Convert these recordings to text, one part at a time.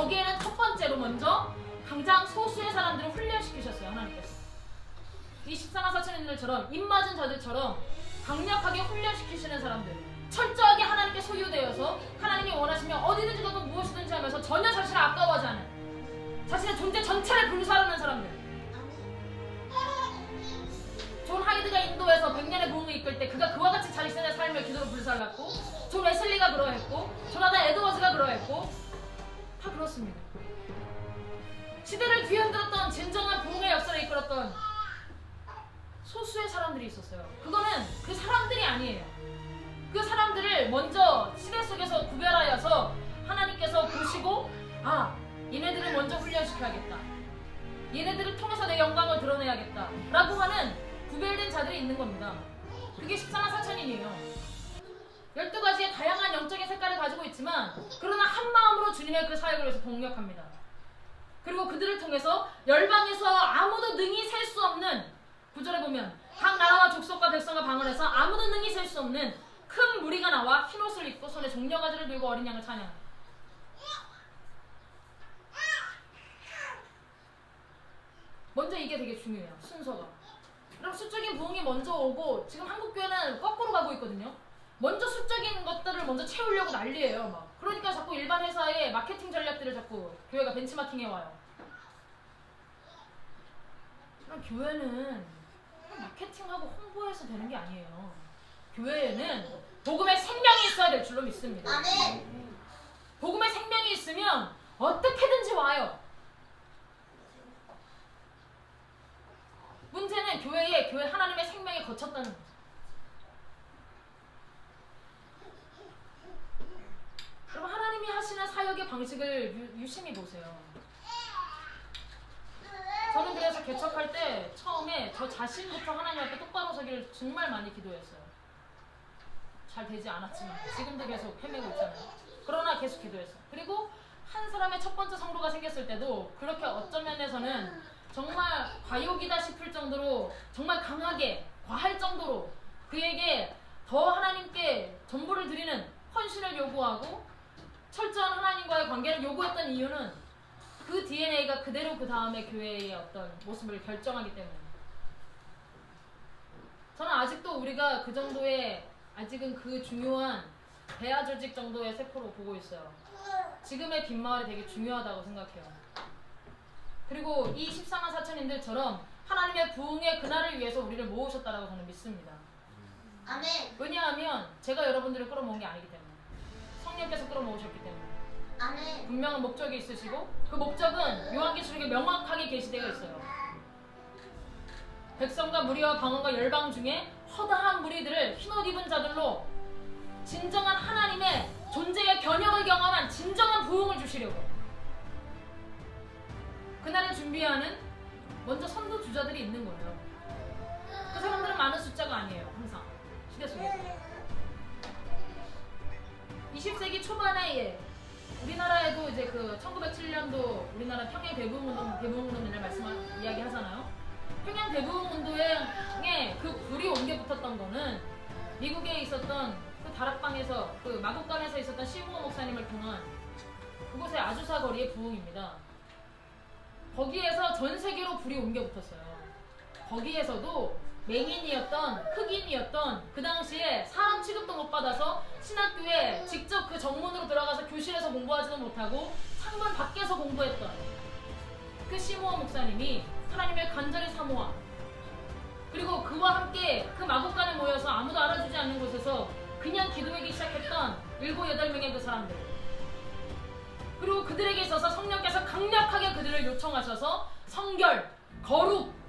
거기에는 첫 번째로 먼저 가장 소수의 사람들을 훈련시키셨어요. 하나님께서. 이 14만 4천인들처럼 입맞은 자들처럼 강력하게 훈련시키시는 사람들, 철저하게 하나님께 소유되어서 하나님이 원하시면 어디든지 가고 무엇이든지 하면서 전혀 자신을 아까워하지 않은, 자신의 존재 전체를 불사르는 사람들. 존 하이드가 인도에서 100년의 부흥을 이끌 때 그가 그와 같이 자신의 삶을 기도로 불살랐고, 존 웨슬리가 그러했고, 조나단 에드워즈가 그러했고, 다 그렇습니다. 시대를 뒤흔들었던 진정한 부흥의 역사를 이끌었던 소수의 사람들이 있었어요. 그거는 그 사람들이 아니에요. 그 사람들을 먼저 시대 속에서 구별하여서 하나님께서 보시고, 아, 얘네들을 먼저 훈련시켜야겠다, 얘네들을 통해서 내 영광을 드러내야겠다 라고 하는 구별된 자들이 있는 겁니다. 그게 14만 4천인이에요. 12가지의 다양한 영적인 색깔을 가지고 있지만 그러나 한 마음으로 주님의 그 사역을 위해서 동력합니다. 그리고 그들을 통해서 열방에서 아무도 능히 셀 수 없는, 9절에 보면 각 나라와 족속과 백성과 방언에서 아무도 능히 셀 수 없는 큰 무리가 나와 흰옷을 입고 손에 종려가지를 들고 어린 양을 찬양합니다. 먼저 이게 되게 중요해요. 순서가. 그럼 수적인 부흥이 먼저 오고, 지금 한국교회는 거꾸로 가고 있거든요. 먼저 수적인 것들을 먼저 채우려고 난리예요. 막. 그러니까 자꾸 일반 회사의 마케팅 전략들을 자꾸 교회가 벤치마킹해 와요. 그럼 교회는 마케팅하고 홍보해서 되는 게 아니에요. 교회에는 복음의 생명이 있어야 될 줄로 믿습니다. 복음의 생명이 있으면 어떻게든지 와요. 문제는 교회 하나님의 생명이 거쳤다는 거죠. 여러분, 하나님이 하시는 사역의 방식을 유심히 보세요. 저는 그래서 개척할 때 처음에 저 자신부터 하나님 앞에 똑바로 서기를 정말 많이 기도했어요. 잘 되지 않았지만 지금도 계속 헤매고 있잖아요. 그러나 계속 기도했어요. 그리고 한 사람의 첫 번째 성도가 생겼을 때도 그렇게 어떤 면에서는 정말 과욕이다 싶을 정도로, 정말 강하게 과할 정도로 그에게 더 하나님께 전부를 드리는 헌신을 요구하고 철저한 하나님과의 관계를 요구했던 이유는 그 DNA가 그대로 그 다음에 교회의 어떤 모습을 결정하기 때문입니다. 저는 아직도 우리가 그 정도의, 아직은 그 중요한 대화 조직 정도의 세포로 보고 있어요. 지금의 빈마을이 되게 중요하다고 생각해요. 그리고 이 14만 4천인들처럼 하나님의 부흥의 그날을 위해서 우리를 모으셨다라고 저는 믿습니다. 아멘. 왜냐하면 제가 여러분들을 끌어모은 게 아니기 때문에, 성령께서 끌어모으셨기 때문에. 아멘. 분명한 목적이 있으시고 그 목적은 요한계시록에 명확하게 게시되어 있어요. 백성과 무리와 방언과 열방 중에 허다한 무리들을 흰옷 입은 자들로 진정한 하나님의 존재의 변형을 경험한 진정한 부흥을 주시려고. 그날을 준비하는 먼저 선두 주자들이 있는 거예요. 그 사람들은 많은 숫자가 아니에요. 항상 시대 속에서 20세기 초반에 우리나라에도 이제 그 1907년도 우리나라 평양 대부흥운동 맨날 이야기 하잖아요. 평양 대부흥운동에 그 불이 옮겨 붙었던 거는 미국에 있었던 그 다락방에서, 그 마곡간에서 있었던 시부모 목사님을 통한 그곳의 아주사 거리의 부흥입니다. 거기에서 전 세계로 불이 옮겨 붙었어요. 거기에서도 맹인이었던, 흑인이었던, 그 당시에 사람 취급도 못 받아서 신학교에 직접 그 정문으로 들어가서 교실에서 공부하지도 못하고 창문 밖에서 공부했던 그 시모어 목사님이 하나님을 간절히 사모하, 그리고 그와 함께 그 마곡간에 모여서 아무도 알아주지 않는 곳에서 그냥 기도하기 시작했던 7, 8명의 그 사람들, 그리고 그들에게 있어서 성령께서 강력하게 그들을 요청하셔서 성결, 거룩,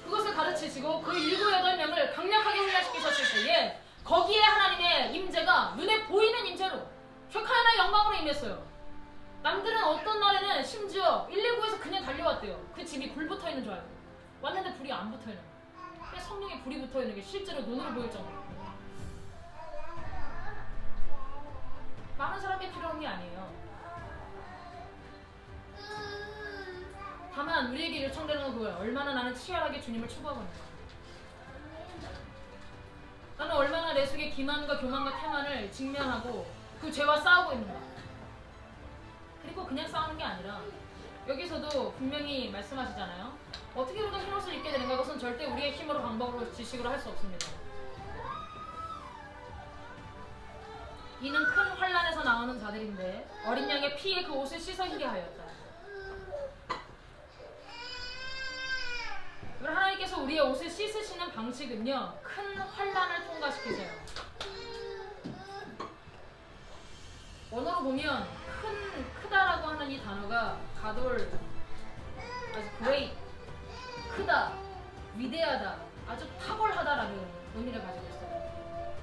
그것을 가르치시고 그 7, 8명을 강력하게 훈련시키셨을 때에 거기에 하나님의 임재가 눈에 보이는 임재로 쉐카야나 영광으로 임했어요. 남들은 어떤 날에는 심지어 119에서 그냥 달려왔대요. 그 집이 불 붙어있는 줄 알고 왔는데 불이 안 붙어있는 거예요. 근데 성령에 불이 붙어있는 게 실제로 눈으로 보일 정도로. 많은 사람이 필요한 게 아니에요. 다만 우리에게 요청되는 건 그거예요. 얼마나 나는 치열하게 주님을 추구하고 있는가. 나는 얼마나 내 속의 기만과 교만과 태만을 직면하고 그 죄와 싸우고 있는가. 그냥 싸우는 게 아니라 여기서도 분명히 말씀하시잖아요. 어떻게 우리가 흰옷을 입게 되는가? 그것은 절대 우리의 힘으로 방법으로 지식으로 할 수 없습니다. 이는 큰 환란에서 나오는 자들인데 어린 양의 피에 그 옷을 씻어 희게 하였다. 하나님께서 우리의 옷을 씻으시는 방식은요, 큰 환란을 통과시키세요. 원어로 보면 크다라고 하는 이 단어가 가돌, 아주 great, 크다, 위대하다, 아주 탁월하다라는 의미를 가지고 있어요.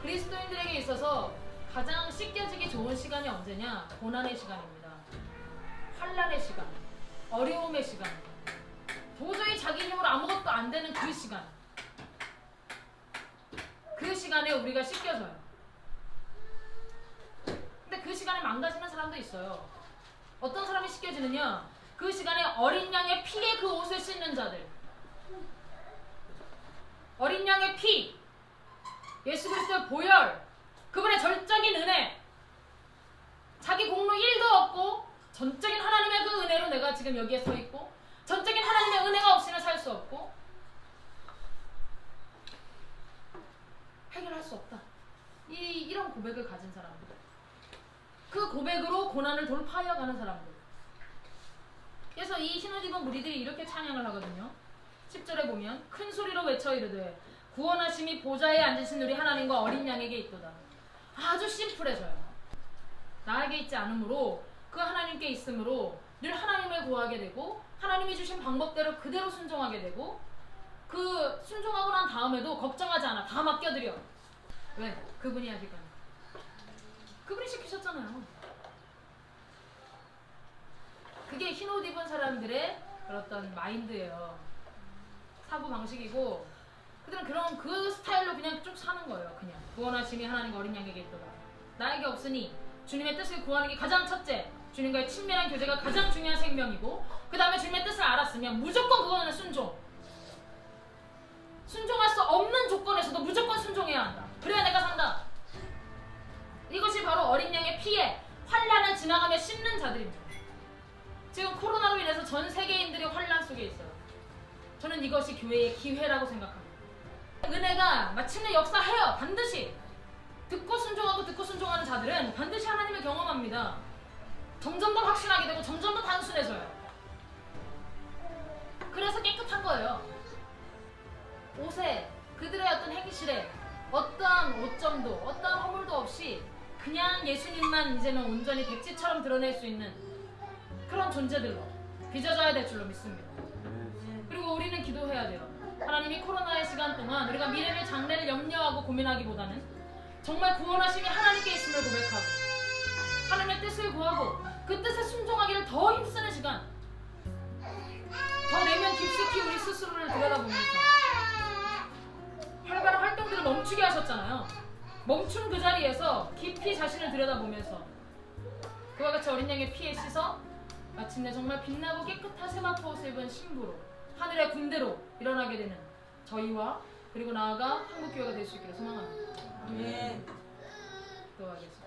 그리스도인들에게 있어서 가장 씻겨지기 좋은 시간이 언제냐? 고난의 시간입니다. 환란의 시간, 어려움의 시간, 도저히 자기 힘으로 아무것도 안 되는 그 시간. 그 시간에 우리가 씻겨져요. 근데 그 시간에 망가지는 사람도 있어요. 어떤 사람이 씻겨지느냐? 그 시간에 어린 양의 피에 그 옷을 씻는 자들. 어린 양의 피, 예수 그리스도의 보혈, 그분의 전적인 은혜, 자기 공로 1도 없고 전적인 하나님의 그 은혜로 내가 지금 여기에 서 있고, 전적인 하나님의 은혜가 없이는 살 수 없고, 해결할 수 없다. 이런 고백을 가진 사람들, 그 고백으로 고난을 돌파하여 가는 사람들. 그래서 이 흰옷 입은 무리들이 이렇게 찬양을 하거든요. 10절에 보면 큰 소리로 외쳐 이르되 구원하심이 보좌에 앉으신 우리 하나님과 어린 양에게 있도다. 아주 심플해져요. 나에게 있지 않으므로 그 하나님께 있으므로 늘 하나님을 구하게 되고, 하나님이 주신 방법대로 그대로 순종하게 되고, 그 순종하고 난 다음에도 걱정하지 않아. 다 맡겨드려. 왜? 그분이 하실 거니까. 그분이 시키셨잖아요. 그게 흰옷 입은 사람들의 어떤 마인드예요. 사고 방식이고, 그들은 그런 그 스타일로 그냥 쭉 사는 거예요. 그냥 구원하심이 하나님과 어린 양에게 있도다. 나에게 없으니 주님의 뜻을 구하는 게 가장 첫째, 주님과의 친밀한 교제가 가장 중요한 생명이고, 그 다음에 주님의 뜻을 알았으면 무조건 그거는 순종. 순종할 수 없는 조건에서도 무조건 순종해야 한다. 그래야 내가 산다. 이것이 바로 어린 양의 피에 환란을 지나가며 씻는 자들입니다. 지금 코로나로 인해서 전 세계인들이 환란 속에 있어요. 저는 이것이 교회의 기회라고 생각합니다. 은혜가 마침내 역사해요. 반드시. 듣고 순종하고 듣고 순종하는 자들은 반드시 하나님을 경험합니다. 점점 더 확신하게 되고 점점 더 단순해져요. 그래서 깨끗한 거예요. 옷에, 그들의 어떤 행실에 어떠한 오점도, 어떠한 허물도 없이 그냥 예수님만 이제는 온전히 백지처럼 드러낼 수 있는 그런 존재들로 빚어져야 될 줄로 믿습니다. 그리고 우리는 기도해야 돼요. 하나님이 코로나의 시간 동안 우리가 미래의 장래를 염려하고 고민하기보다는 정말 구원하심이 하나님께 있음을 고백하고, 하나님의 뜻을 구하고 그 뜻에 순종하기를 더 힘쓰는 시간, 더 내면 깊숙이 우리 스스로를 들여다보면서 활발한 활동들을 멈추게 하셨잖아요. 멈춘 그 자리에서 깊이 자신을 들여다보면서 그와 같이 어린 양의 피에 씻어 마침내 정말 빛나고 깨끗한 세마포 옷을 입은 신부로, 하늘의 군대로 일어나게 되는 저희와 그리고 나아가 한국교회가 될 수 있기를 소망합니다. 아멘. 기도하겠습니다.